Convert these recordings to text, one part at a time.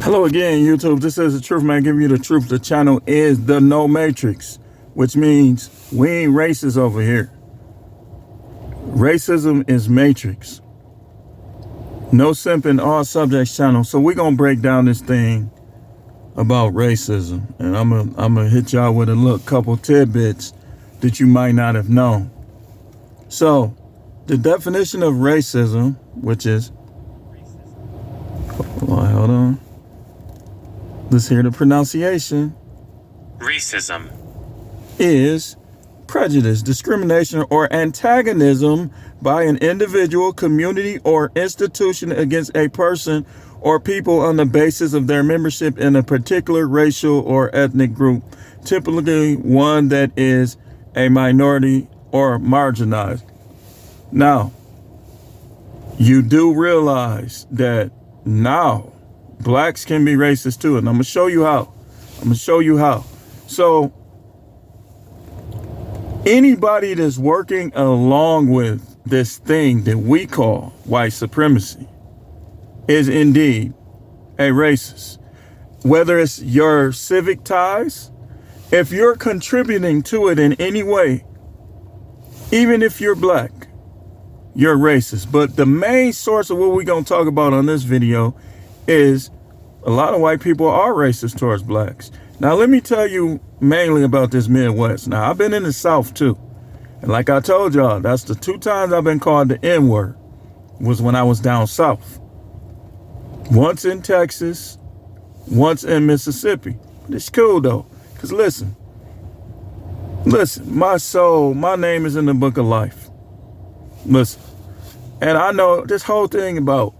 Hello again, YouTube. This is the Truth Man giving you the truth. The channel is the No Matrix, which means we ain't racist over here. Racism is matrix. No simping, all subjects channel. So we're gonna break down this thing about racism, and I'm gonna hit y'all with a couple tidbits that you might not have known. So the definition of racism, which is hold on. Let's hear the pronunciation. Racism is prejudice, discrimination, or antagonism by an individual, community, or institution against a person or people on the basis of their membership in a particular racial or ethnic group, typically one that is a minority or marginalized. Now, you do realize that now blacks can be racist too, and I'm gonna show you how. So anybody that's working along with this thing that we call white supremacy is indeed a racist. Whether it's your civic ties, if you're contributing to it in any way, even if you're black, you're racist. But the main source of what we're gonna talk about on this video is a lot of white people are racist towards blacks. Now, let me tell you mainly about this Midwest. Now, I've been in the South too. And like I told y'all, that's the 2 times I've been called the N-word was when I was down South. Once in Texas, once in Mississippi. But it's cool though, because listen, my name is in the book of life. Listen, and I know this whole thing about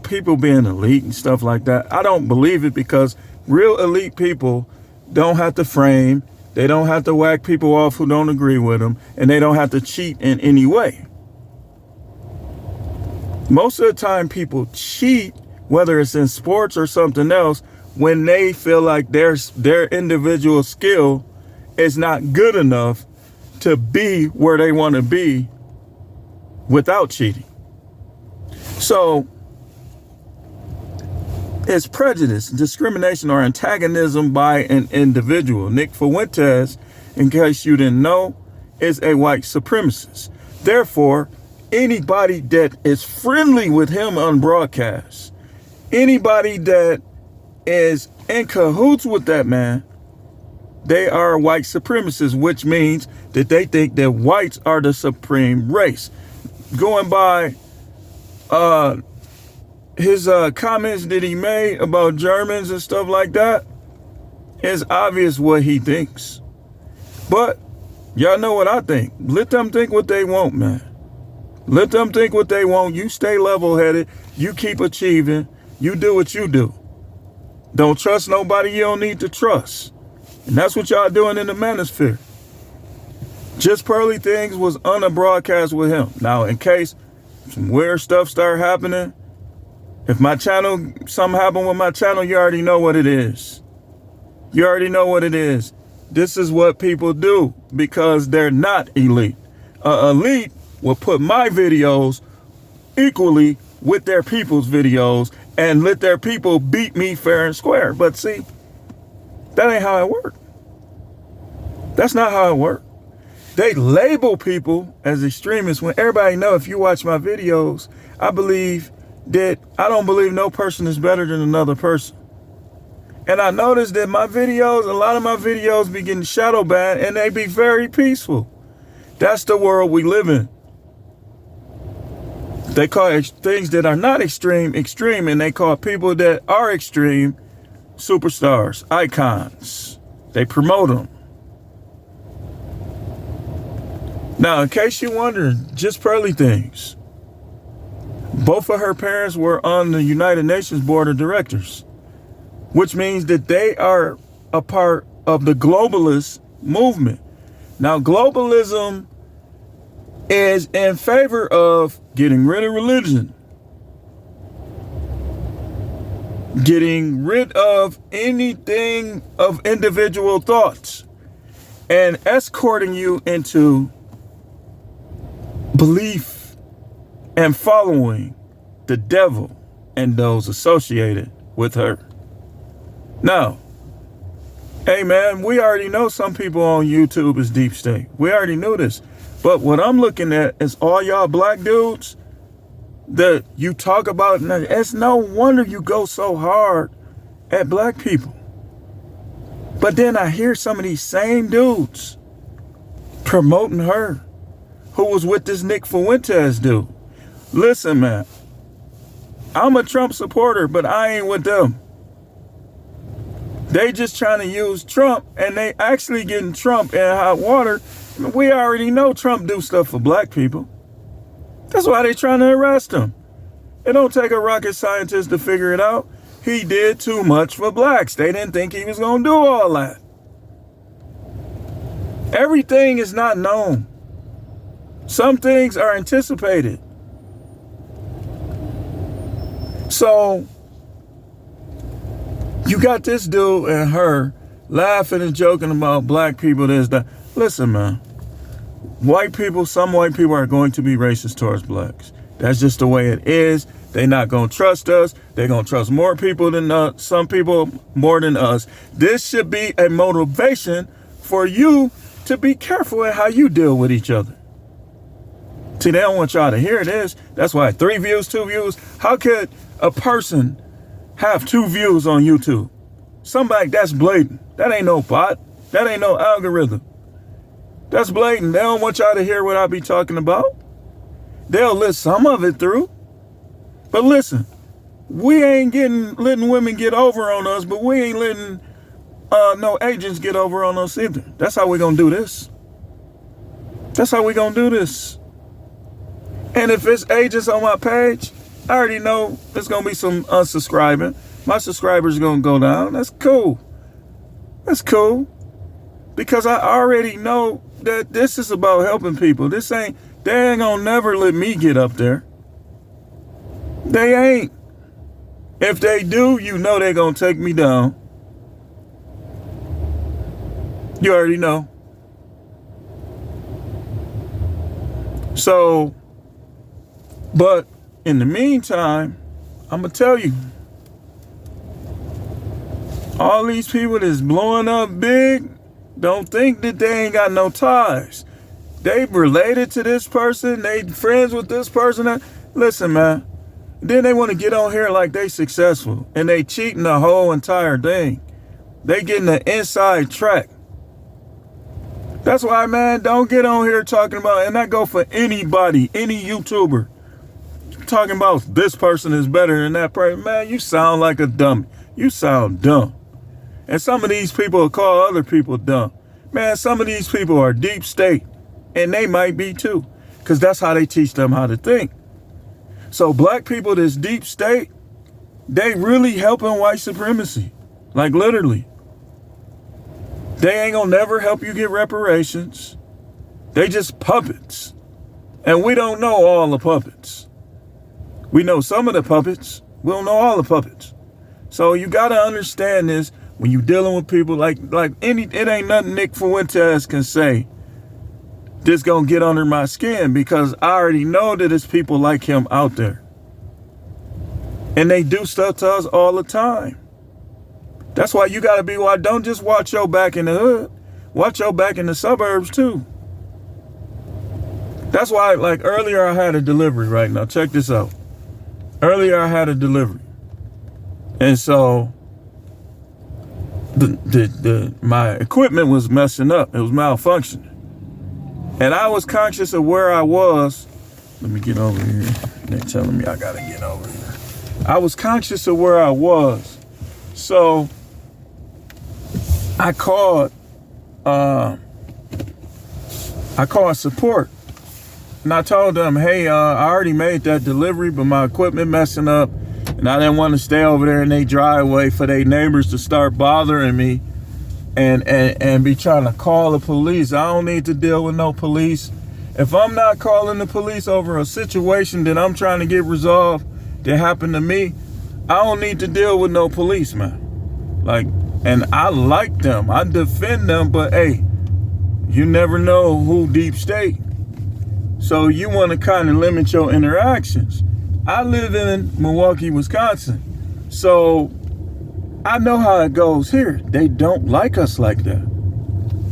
people being elite and stuff like that, I don't believe it, because real elite people don't have to frame, they don't have to whack people off who don't agree with them, and they don't have to cheat in any way. Most of the time people cheat, whether it's in sports or something else, when they feel like their individual skill is not good enough to be where they want to be without cheating. So it's prejudice, discrimination, or antagonism by an individual. Nick Fuentes, in case you didn't know, is a white supremacist. Therefore, anybody that is friendly with him on broadcast, anybody that is in cahoots with that man, they are white supremacists, which means that they think that whites are the supreme race. Going by his comments that he made about Germans and stuff like that, it's obvious what he thinks. But y'all know what I think. Let them think what they want, man. Let them think what they want. You stay level-headed. You keep achieving. You do what you do. Don't trust nobody you don't need to trust. And that's what y'all doing in the manosphere. Just Pearly Things was on a broadcast with him. Now, in case some weird stuff start happening, if my channel, something happened with my channel, you already know what it is. You already know what it is. This is what people do because they're not elite. Elite will put my videos equally with their people's videos and let their people beat me fair and square. But see, that ain't how it works. That's not how it works. They label people as extremists when everybody know, if you watch my videos, I don't believe no person is better than another person. And I noticed that my videos, a lot of my videos be getting shadow banned, and they be very peaceful. That's the world we live in. They call things that are not extreme, extreme, and they call people that are extreme superstars, icons. They promote them. Now, in case you're wondering, just Pearly Things, both of her parents were on the United Nations Board of Directors, which means that they are a part of the globalist movement. Now, globalism is in favor of getting rid of religion, getting rid of anything of individual thoughts, and escorting you into belief and following the devil and those associated with her. Now, hey man, we already know some people on YouTube is deep state. We already knew this. But what I'm looking at is all y'all black dudes that you talk about. It's no wonder you go so hard at black people. But then I hear some of these same dudes promoting her, who was with this Nick Fuentes dude. Listen, man, I'm a Trump supporter, but I ain't with them. They just trying to use Trump, and they actually getting Trump in hot water. We already know Trump do stuff for black people. That's why they trying to arrest him. It don't take a rocket scientist to figure it out. He did too much for blacks. They didn't think he was going to do all that. Everything is not known. Some things are anticipated. So, you got this dude and her laughing and joking about black people, this, that. Listen, man. Some white people are going to be racist towards blacks. That's just the way it is. They're not going to trust us. They're going to trust more people than us. Some people more than us. This should be a motivation for you to be careful at how you deal with each other. See, they don't want y'all to hear this. That's why 3 views, 2 views. How could a person have 2 views on YouTube? Somebody, that's blatant. That ain't no bot. That ain't no algorithm. That's blatant. They don't want y'all to hear what I be talking about. They'll let some of it through. But listen, we ain't letting women get over on us, but we ain't letting no agents get over on us either. That's how we gonna do this. That's how we gonna do this. And if it's agents on my page, I already know there's gonna be some unsubscribing. My subscribers are gonna go down. That's cool. That's cool. Because I already know that this is about helping people. They ain't gonna never let me get up there. They ain't. If they do, you know they're gonna take me down. You already know. So, but in the meantime, I'm gonna tell you, all these people that's blowing up big, don't think that they ain't got no ties. They related to this person. They friends with this person. Listen, man. Then they want to get on here like they successful. And they cheating the whole entire thing. They getting the inside track. That's why, man, don't get on here talking about, and that go for anybody, any YouTuber. Talking about this person is better than that person. Man, you sound like a dummy. You sound dumb. And some of these people will call other people dumb. Man, some of these people are deep state. And they might be too. Because that's how they teach them how to think. So black people that's deep state, they really helping white supremacy. Like literally. They ain't gonna never help you get reparations. They just puppets. And we don't know all the puppets. We know some of the puppets. We don't know all the puppets. So you gotta understand this. When you dealing with people it ain't nothing Nick Fuentes can say this gonna get under my skin, because I already know that there's people like him out there. And they do stuff to us all the time. That's why you gotta be wide. Don't just watch your back in the hood. Watch your back in the suburbs too. That's why, like earlier I had a delivery right now. Check this out. Earlier I had a delivery. And so my equipment was messing up. It was malfunctioning. And I was conscious of where I was. Let me get over here. They're telling me I gotta get over here. I was conscious of where I was. So I called support. And I told them, hey, I already made that delivery, but my equipment messing up. And I didn't want to stay over there in their driveway for their neighbors to start bothering me and be trying to call the police. I don't need to deal with no police. If I'm not calling the police over a situation that I'm trying to get resolved that happened to me, I don't need to deal with no police, man. Like, and I like them. I defend them, but hey, you never know who deep state. So you want to kind of limit your interactions. I live in Milwaukee, Wisconsin. So I know how it goes here. They don't like us like that.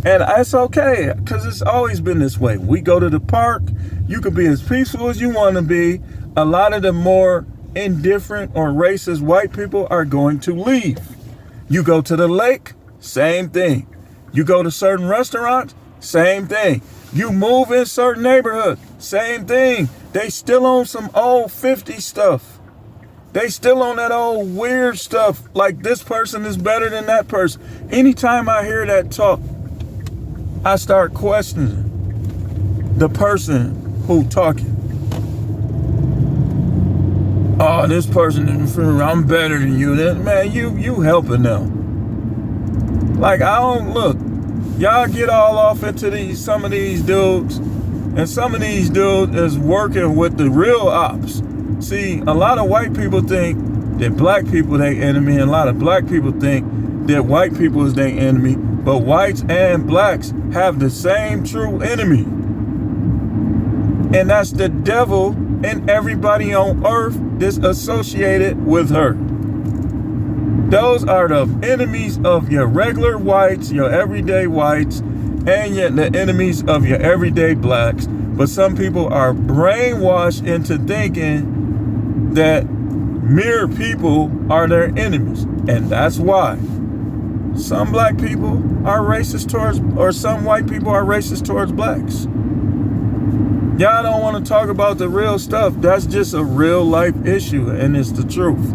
And it's okay, because it's always been this way. We go to the park, you can be as peaceful as you want to be. A lot of the more indifferent or racist white people are going to leave. You go to the lake, same thing. You go to certain restaurants, same thing. You move in certain neighborhoods, same thing. They still on some old 50 stuff. They still on that old weird stuff, like this person is better than that person. Anytime I hear that talk, I start questioning the person who talking. Oh, this person is, I'm better than you. Man, you helping them. Like, I don't look. Y'all get all off into some of these dudes, and some of these dudes is working with the real ops. See, a lot of white people think that black people they enemy, and a lot of black people think that white people is their enemy. But whites and blacks have the same true enemy. And that's the devil and everybody on earth that's associated with her. Those are the enemies of your regular whites, your everyday whites, and yet the enemies of your everyday blacks. But some people are brainwashed into thinking that mere people are their enemies. And that's why some black people are racist towards, or some white people are racist towards blacks. Y'all don't want to talk about the real stuff. That's just a real life issue, and it's the truth.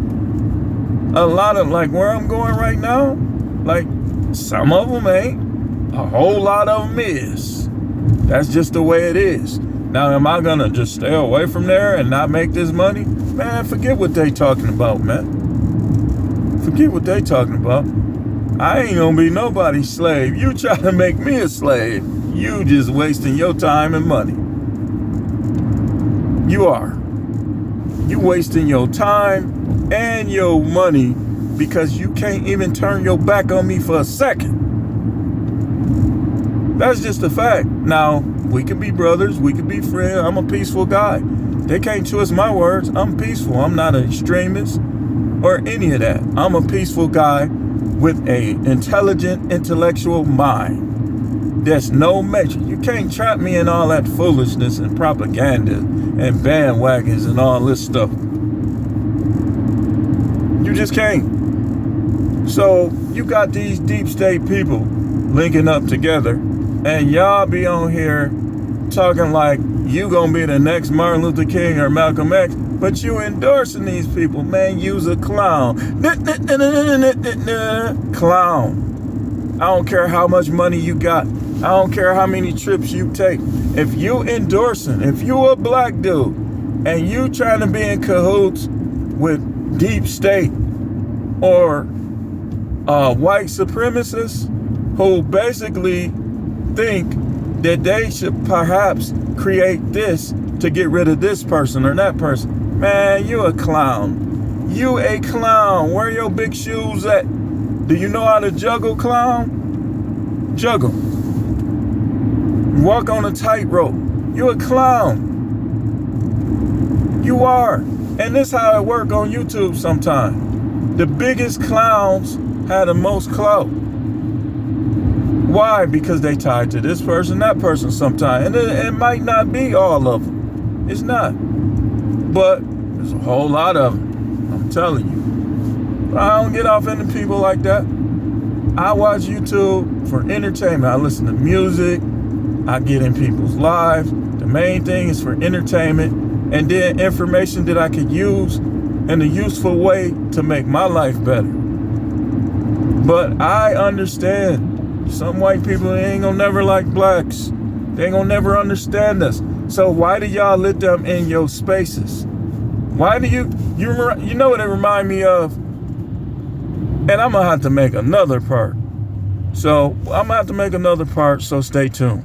A lot of, like where I'm going right now, like some of them ain't, a whole lot of them is. That's just the way it is. Now, am I gonna just stay away from there and not make this money? Man, forget what they talking about, man. Forget what they talking about. I ain't gonna be nobody's slave. You try to make me a slave, you just wasting your time and money. You are. You wasting your time and your money because you can't even turn your back on me for a second. That's just a fact. Now, we can be brothers, we can be friends. I'm a peaceful guy. They can't twist my words. I'm peaceful. I'm not an extremist or any of that. I'm a peaceful guy with a intelligent, intellectual mind. There's no measure. You can't trap me in all that foolishness and propaganda and bandwagons and all this stuff. You just can't. So you got these deep state people linking up together, and y'all be on here talking like you gonna be the next Martin Luther King or Malcolm X, but you endorsing these people. Man, you's a clown. Clown. I don't care how much money you got. I don't care how many trips you take. If you endorsing, if you a black dude and you trying to be in cahoots with deep state or white supremacists who basically think that they should perhaps create this to get rid of this person or that person, man, you a clown. You a clown. Where your big shoes at? Do you know how to juggle, clown? Juggle. Walk on a tightrope. You a clown. You are. And this how it work on YouTube sometimes. The biggest clowns have the most clout. Why? Because they tied to this person, that person sometimes. And it might not be all of them. It's not. But there's a whole lot of them. I'm telling you. I don't get off into people like that. I watch YouTube for entertainment. I listen to music. I get in people's lives. The main thing is for entertainment and then information that I could use in a useful way to make my life better. But I understand some white people ain't gonna never like blacks. They ain't gonna never understand us. So why do y'all let them in your spaces? Why do you know what it remind me of? And I'm gonna have to make another part. So I'm gonna have to make another part, so stay tuned.